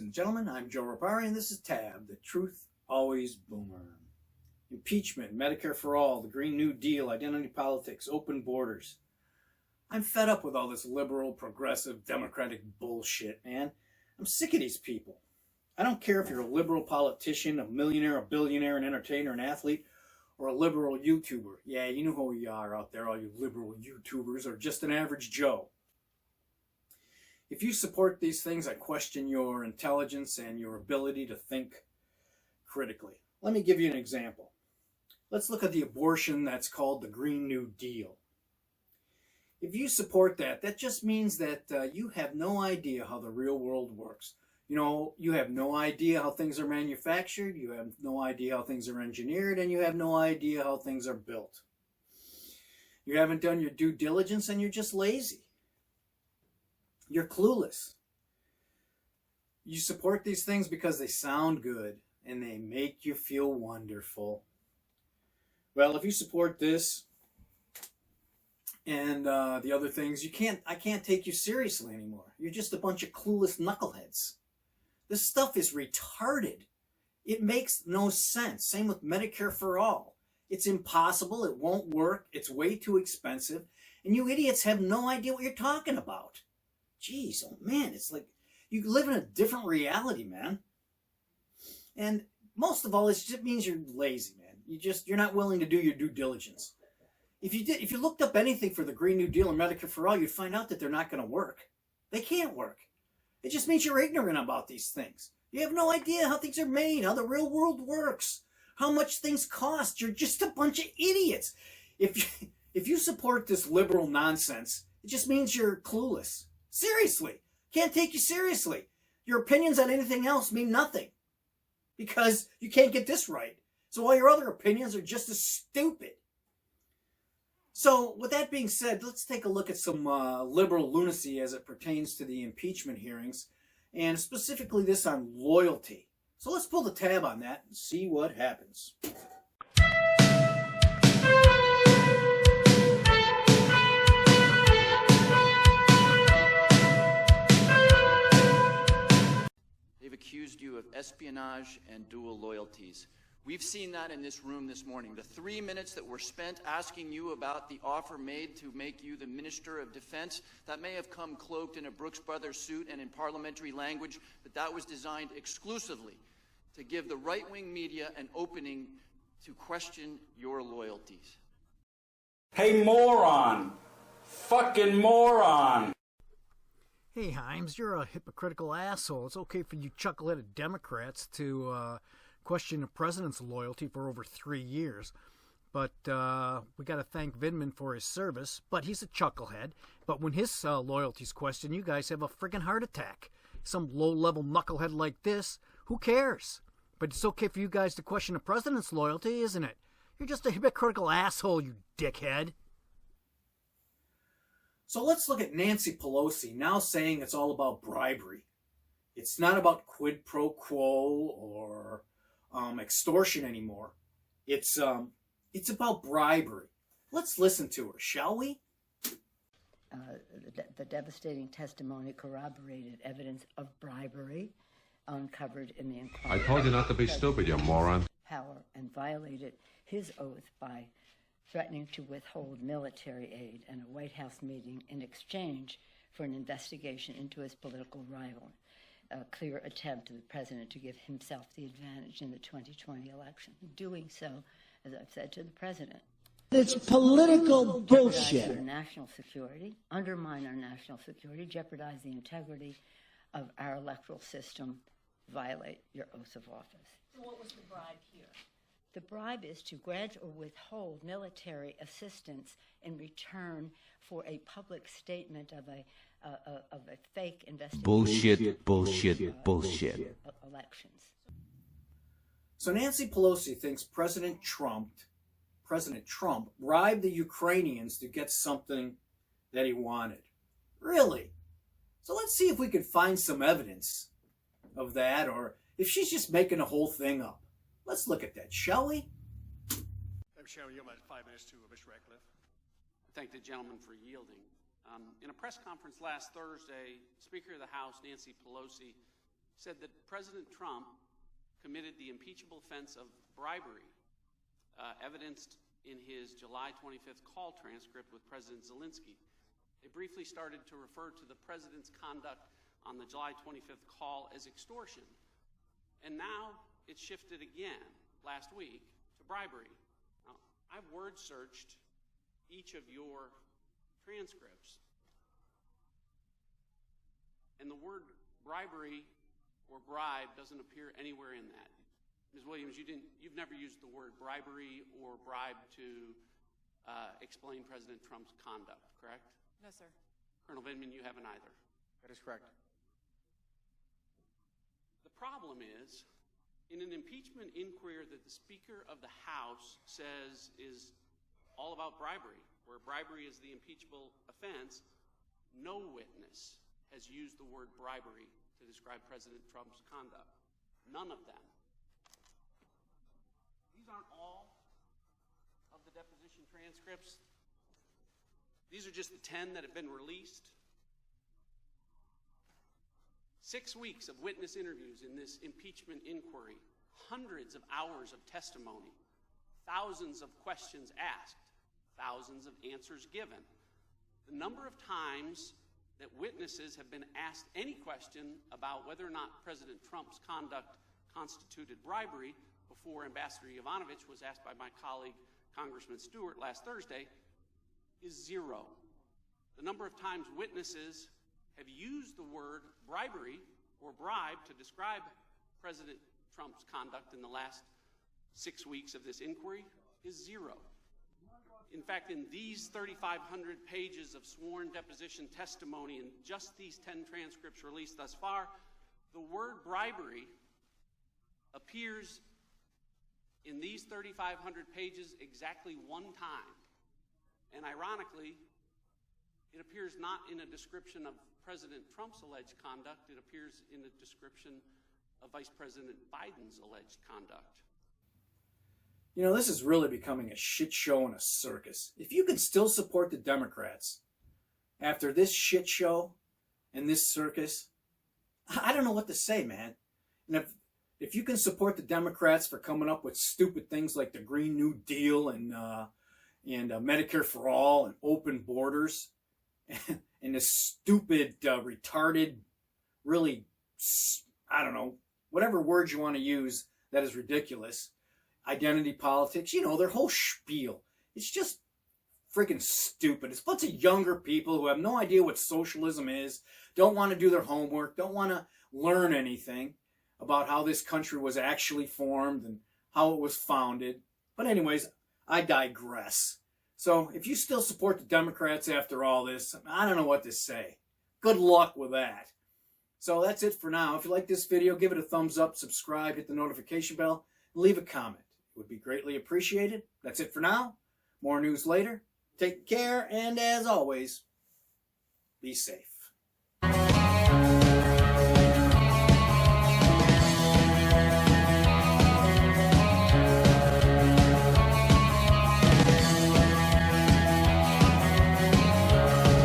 and gentlemen, I'm Joe Rapari, and this is Tab, the truth always boomer. Impeachment, Medicare for all, the Green New Deal, identity politics, open borders. I'm fed up with all this liberal, progressive, democratic bullshit, man. I'm sick of these people. I don't care if you're a liberal politician, a millionaire, a billionaire, an entertainer, an athlete, or a liberal YouTuber. Yeah, you know who you are out there, all you liberal YouTubers, or just an average Joe. If you support these things, I question your intelligence and your ability to think critically. Let me give you an example. Let's look at the abortion that's called the Green New Deal. If you support that, that just means that you have no idea how the real world works. You know, you have no idea how things are manufactured, you have no idea how things are engineered, and you have no idea how things are built. You haven't done your due diligence and you're just lazy. You're clueless. You support these things because they sound good and they make you feel wonderful. Well, if you support this and the other things, I can't take you seriously anymore. You're just a bunch of clueless knuckleheads. This stuff is retarded. It makes no sense. Same with Medicare for all. It's impossible. It won't work. It's way too expensive. And you idiots have no idea what you're talking about. Jeez, oh man, it's like you live in a different reality, man. And most of all, it just means you're lazy, man. You're not willing to do your due diligence. If you looked up anything for the Green New Deal or Medicare for all, you'd find out that they're not going to work. They can't work. It just means you're ignorant about these things. You have no idea how things are made, how the real world works, how much things cost. You're just a bunch of idiots. If you support this liberal nonsense, it just means you're clueless. Seriously, can't take you seriously. Your opinions on anything else mean nothing because you can't get this right. So all your other opinions are just as stupid. So with that being said, let's take a look at some liberal lunacy as it pertains to the impeachment hearings, and specifically this on loyalty. So let's pull the tab on that and see what happens. They've accused you of espionage and dual loyalties. We've seen that in this room this morning. The 3 minutes that were spent asking you about the offer made to make you the Minister of Defense, that may have come cloaked in a Brooks Brothers suit and in parliamentary language, but that was designed exclusively to give the right-wing media an opening to question your loyalties. Hey, moron! Fucking moron! Hey, Himes, you're a hypocritical asshole. It's okay for you chuckleheaded Democrats to question the president's loyalty for over 3 years. But we got to thank Vindman for his service. But he's a chucklehead. But when his loyalty's questioned, you guys have a friggin' heart attack. Some low-level knucklehead like this, who cares? But it's okay for you guys to question the president's loyalty, isn't it? You're just a hypocritical asshole, you dickhead. So let's look at Nancy Pelosi now saying it's all about bribery. It's not about quid pro quo or extortion anymore. It's about bribery. Let's listen to her, shall we? The devastating testimony corroborated evidence of bribery uncovered in the inquiry. I told you not to be stupid, you moron. Power and violated his oath by threatening to withhold military aid and a White House meeting in exchange for an investigation into his political rival. A clear attempt of the president to give himself the advantage in the 2020 election. Doing so, as I've said to the president, it's political bullshit. Jeopardize our national security, undermine our national security, jeopardize the integrity of our electoral system, violate your oath of office. So what was the bribe here? The bribe is to grant or withhold military assistance in return for a public statement of a fake investigation. Bullshit. Elections. So Nancy Pelosi thinks President Trump bribed the Ukrainians to get something that he wanted. Really? So let's see if we can find some evidence of that, or if she's just making the whole thing up. Let's look at that, shall we? I'm Chairman, you have 5 minutes to Mr. Ratcliffe. I thank the gentleman for yielding. In a press conference last Thursday, Speaker of the House Nancy Pelosi said that President Trump committed the impeachable offense of bribery, evidenced in his July 25th call transcript with President Zelensky. They briefly started to refer to the president's conduct on the July 25th call as extortion. And now it's shifted again last week to bribery. Now, I've word searched each of your transcripts, and the word bribery or bribe doesn't appear anywhere in that. Ms. Williams, you've never used the word bribery or bribe to explain President Trump's conduct, correct? No, sir. Colonel Vindman, you haven't either. That is correct. The problem is, in an impeachment inquiry that the Speaker of the House says is all about bribery, where bribery is the impeachable offense, no witness has used the word bribery to describe President Trump's conduct. None of them. These aren't all of the deposition transcripts. These are just the 10 that have been released. 6 weeks of witness interviews in this impeachment inquiry, hundreds of hours of testimony, thousands of questions asked, thousands of answers given. The number of times that witnesses have been asked any question about whether or not President Trump's conduct constituted bribery before Ambassador Yovanovitch was asked by my colleague, Congressman Stewart, last Thursday, is 0. The number of times witnesses have used the word bribery or bribe to describe President Trump's conduct in the last 6 weeks of this inquiry is 0. In fact, in these 3,500 pages of sworn deposition testimony and just these 10 transcripts released thus far, the word bribery appears in these 3,500 pages exactly one time. And ironically, it appears not in a description of President Trump's alleged conduct, it appears in a description of Vice President Biden's alleged conduct. You know, this is really becoming a shit show and a circus. If you can still support the Democrats after this shit show and this circus, I don't know what to say, man. And if you can support the Democrats for coming up with stupid things like the Green New Deal and Medicare for All and open borders and this stupid, retarded, really, I don't know, whatever words you want to use that is ridiculous, identity politics, you know, their whole spiel. It's just freaking stupid. It's a bunch of younger people who have no idea what socialism is, don't want to do their homework, don't want to learn anything about how this country was actually formed and how it was founded. But anyways, I digress. So if you still support the Democrats after all this, I don't know what to say. Good luck with that. So that's it for now. If you like this video, give it a thumbs up, subscribe, hit the notification bell, leave a comment. It would be greatly appreciated. That's it for now. More news later. Take care, and as always, be safe.